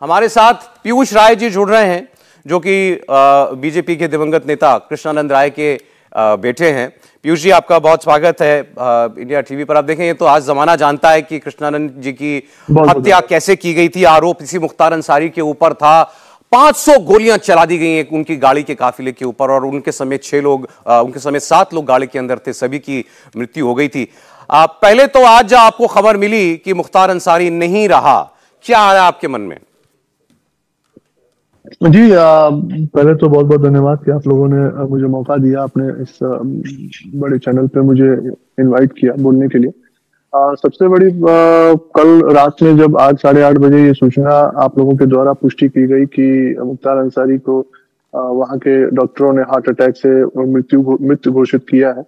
हमारे साथ पीयूष राय जी जुड़ रहे हैं, जो कि बीजेपी के दिवंगत नेता कृष्णानंद राय के बेटे हैं। पीयूष जी, आपका बहुत स्वागत है इंडिया टीवी पर। आप देखें, तो आज जमाना जानता है कि कृष्णानंद जी की हत्या कैसे की गई थी। आरोप इसी मुख्तार अंसारी के ऊपर था। 500 गोलियां चला दी गई उनकी गाड़ी के काफिले के ऊपर, और उनके समेत 6 लोग, उनके समेत 7 लोग गाड़ी के अंदर थे। सभी की मृत्यु हो गई थी। पहले तो आज आपको खबर मिली कि मुख्तार अंसारी नहीं रहा, क्या आया आपके मन में? जी, पहले तो बहुत बहुत धन्यवाद कि आप लोगों ने मुझे मौका दिया, अपने इस बड़े चैनल पे मुझे इनवाइट किया बोलने के लिए। सबसे बड़ी कल रात में जब आज 8:30 बजे ये सूचना आप लोगों के द्वारा पुष्टि की गई कि मुख्तार अंसारी को वहां के डॉक्टरों ने हार्ट अटैक से मृत्यु घोषित किया है,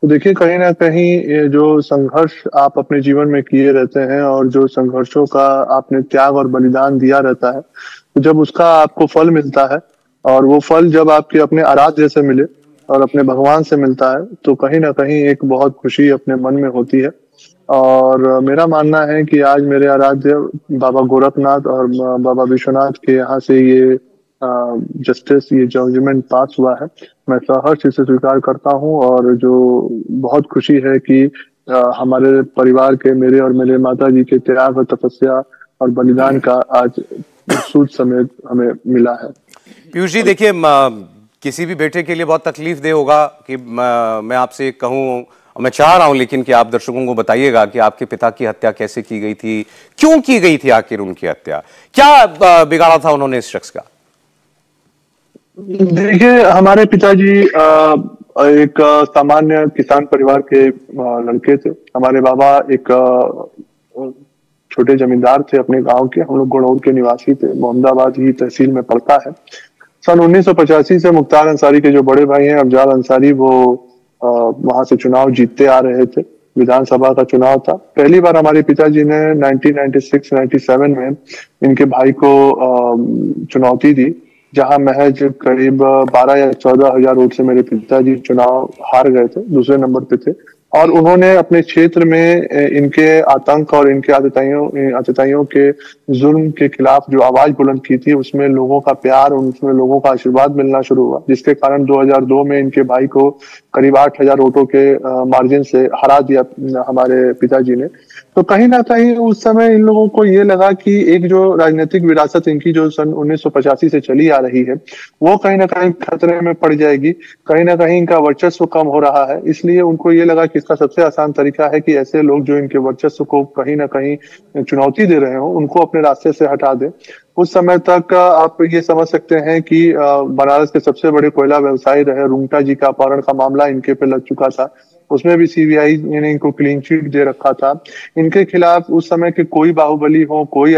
तो देखिए कहीं ना कहीं ये जो संघर्ष आप अपने जीवन में किए रहते हैं और जो संघर्षों का आपने त्याग और बलिदान दिया रहता है, तो जब उसका आपको फल मिलता है और वो फल जब आपके अपने आराध्य से मिले और अपने भगवान से मिलता है, तो कहीं ना कहीं एक बहुत खुशी अपने मन में होती है। और मेरा मानना है कि आज मेरे आराध्य बाबा गोरखनाथ और बाबा विश्वनाथ के यहाँ से ये जस्टिस, ये जजमेंट पास हुआ है, मैं सहर्ष इसे स्वीकार करता हूँ। और जो बहुत खुशी है कि हमारे परिवार के, मेरे और मेरे माता जी के त्याग और तपस्या और बलिदान का आज सूद समेत हमें मिला है। पीयूष जी, देखिए, किसी भी बेटे के लिए बहुत तकलीफ दे होगा कि मैं आपसे कहूँ, मैं चाह रहा हूं लेकिन कि आप दर्शकों को बताइएगा कि आपके पिता की हत्या कैसे की गई थी, क्यों की गई थी आखिर उनकी हत्या, क्या बिगाड़ा था उन्होंने इस शख्स का? देखिए, हमारे पिताजी एक सामान्य किसान परिवार के लड़के थे। हमारे बाबा एक छोटे जमींदार थे अपने गांव के। हम लोग गुड़ौर के निवासी थे, मोहम्मदाबाद ही तहसील में पड़ता है। सन 1985 से मुख्तार अंसारी के जो बड़े भाई हैं अफजाल अंसारी, वो वहां से चुनाव जीतते आ रहे थे। विधानसभा का चुनाव था। पहली बार हमारे पिताजी ने 1996-97 में इनके भाई को चुनौती दी, जहां महज करीब 12 या 14 हजार वोट से मेरे पिताजी चुनाव हार गए थे, दूसरे नंबर पे थे। और उन्होंने अपने क्षेत्र में इनके आतंक और इनके आतताइयों के जुल्म के खिलाफ जो आवाज बुलंद की थी, उसमें लोगों का प्यार, उसमें लोगों का आशीर्वाद मिलना शुरू हुआ, जिसके कारण 2002 में इनके भाई को करीब 8,000 वोटों के मार्जिन से हरा दिया हमारे पिताजी ने। तो कहीं ना कहीं उस समय इन लोगों को ये लगा कि एक जो राजनीतिक विरासत इनकी जो सन 1985 से चली आ रही है, वो कहीं ना कहीं खतरे में पड़ जाएगी। कहीं ना कहीं इनका वर्चस्व कम हो रहा है, इसलिए उनको ये लगा कि इसका सबसे आसान तरीका है कि ऐसे लोग जो इनके वर्चस्व को कहीं ना कहीं चुनौती दे रहे हो, उनको अपने रास्ते से हटा दे। उस समय तक आप ये समझ सकते हैं कि बनारस के सबसे बड़े कोयला व्यवसायी रहे रुंगटा जी का अपहरण का मामला इनके पे लग चुका था। उसमें भी सीबीआई ने इनको क्लीन चिट दे रखा था। इनके खिलाफ उस समय के कोई बाहुबली हो, कोई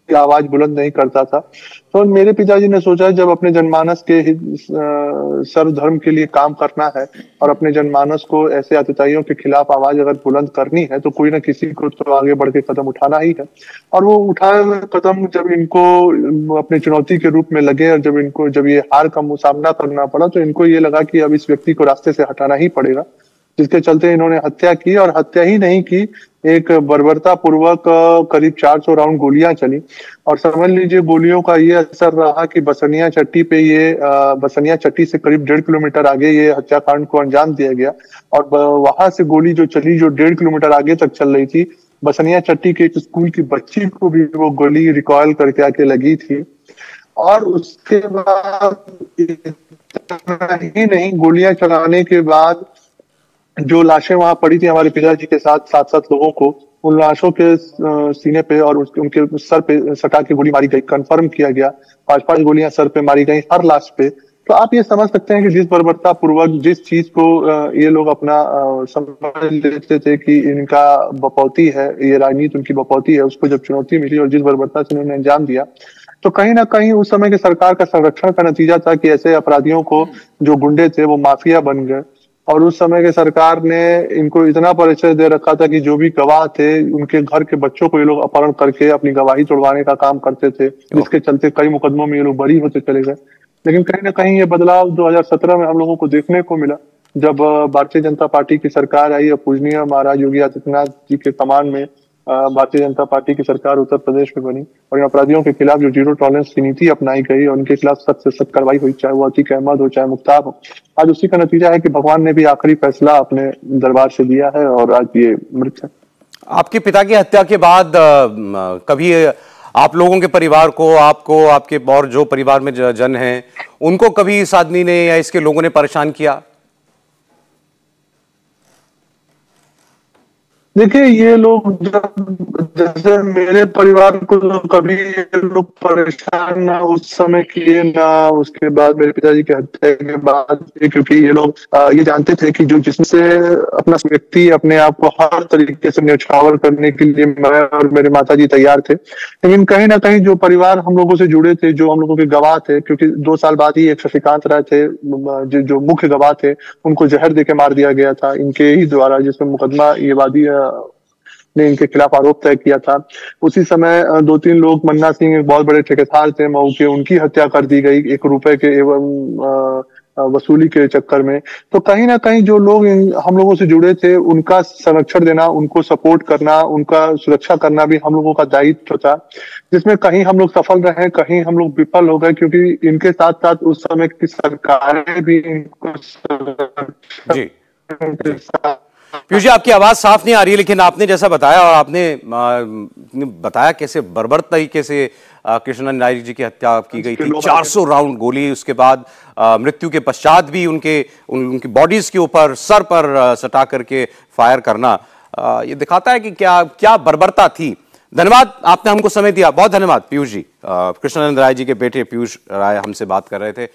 आवाज बुलंद नहीं करता था। तो मेरे पिताजी ने सोचा, जब अपने जनमानस के सर्वधर्म के लिए काम करना है और अपने जनमानस को ऐसे आतताइयों के खिलाफ आवाज अगर बुलंद करनी है, तो कोई ना किसी को तो आगे बढ़ के कदम उठाना ही है। और वो उठाए कदम जब इनको अपने चुनौती के रूप में लगे और जब ये हार का सामना करना पड़ा, तो इनको ये लगा कि अब इस व्यक्ति को रास्ते से हटाना ही पड़ेगा, जिसके चलते इन्होंने हत्या की। और हत्या ही नहीं की, एक बर्बरता पूर्वक करीब 400 राउंड गोलियां चली। और समझ लीजिए गोलियों का ये असर रहा कि बसनिया चट्टी पे बसनिया चट्टी से करीब 1.5 किलोमीटर आगे ये हत्याकांड को अंजाम दिया गया। और वहां से गोली जो चली, जो 1.5 किलोमीटर आगे तक चल रही थी, बसनिया चट्टी के एक स्कूल की बच्ची को भी वो गोली रिकॉयल करके आके लगी थी। और उसके बाद ही नहीं, गोलियां चलाने के बाद जो लाशें वहां पड़ी थी हमारे पिताजी के साथ 7-7 लोगों को, उन लाशों के सीने पे और उनके सर पे सटा के गोली मारी गई। कंफर्म किया गया 5-5 गोलियां सर पे मारी गई हर लाश पे। तो आप ये समझ सकते हैं कि जिस बर्बरता पूर्वक जिस चीज को ये लोग अपना समझ लेते थे कि इनका बपौती है, ये राजनीति उनकी बपौती है, उसको जब चुनौती मिली और जिस बर्बरता से उन्होंने अंजाम दिया, तो कहीं ना कहीं उस समय की सरकार का संरक्षण का नतीजा था कि ऐसे अपराधियों को, जो गुंडे थे, वो माफिया बन गए। और उस समय के सरकार ने इनको इतना परिचय दे रखा था कि जो भी गवाह थे, उनके घर के बच्चों को ये लोग अपहरण करके अपनी गवाही तोड़वाने का काम करते थे, जिसके चलते कई मुकदमों में ये लोग बरी होते चले गए। लेकिन कहीं ना कहीं ये बदलाव 2017 में हम लोगों को देखने को मिला, जब भारतीय जनता पार्टी की सरकार आई और पूजनीय महाराज योगी आदित्यनाथ जी के कमान में भारतीय जनता पार्टी की सरकार उत्तर प्रदेश में बनी और इन अपराधियों के खिलाफ जो जीरो टॉलरेंस की नीति अपनाई गई और उनके खिलाफ सख्त से सख्त कार्रवाई हुई, चाहे वो अतीक अहमद हो चाहे मुख्तार हो, आज उसी का नतीजा है कि भगवान ने भी आखिरी फैसला अपने दरबार से दिया है और आज ये मृत है। आपके पिता की हत्या के बाद कभी आप लोगों के परिवार को, आपको, आपके और जो परिवार में जन हैं, उनको कभी इस आदमी ने या इसके लोगों ने परेशान किया? देखिए, ये लोग जैसे मेरे परिवार को तो कभी ये लोग परेशान ना उस समय किए, ना उसके बाद मेरे पिताजी की हत्या के बाद, क्योंकि ये लोग ये जानते थे कि जो जिसमें से अपना व्यक्ति अपने आप को हर तरीके से न्यौछावर करने के लिए मैं और मेरे माताजी तैयार थे। लेकिन कहीं ना कहीं जो परिवार हम लोगों से जुड़े थे, जो हम लोगों के गवाह थे, क्योंकि 2 साल बाद ही एक शशिकांत राय थे जो मुख्य गवाह थे, उनको जहर देके मार दिया गया था इनके ही द्वारा, जिसमें मुकदमा ये वादी ने इनके खिलाफ आरोप तय किया था। उसी समय 2-3 लोग, मन्ना सिंह एक बहुत बड़े ठेकेदार थे मऊ के, उनकी हत्या कर दी गई 1 रुपए के एवं वसूली के चक्कर में। तो कहीं ना कहीं जो लोग हम लोगों से जुड़े थे, उनका संरक्षण देना, उनको सपोर्ट करना, उनका सुरक्षा करना भी हम लोगों का दायित्व था, जिसमें कहीं हम लोग सफल रहे, कहीं हम लोग विफल हो गए, क्योंकि इनके साथ साथ उस समय की सरकारें भी इनको जी, जी। पीयूष जी, आपकी आवाज साफ नहीं आ रही है, लेकिन आपने जैसा बताया और आपने बताया कैसे बर्बर तरीके से कृष्णानंद राय जी की हत्या की गई थी, 400 राउंड गोली, उसके बाद मृत्यु के पश्चात भी उनकी बॉडीज के ऊपर, सर पर सटा करके फायर करना, ये दिखाता है कि क्या क्या बर्बरता थी। धन्यवाद, आपने हमको समय दिया, बहुत धन्यवाद पीयूष जी। कृष्णानंद राय जी के बेटे पीयूष राय हमसे बात कर रहे थे।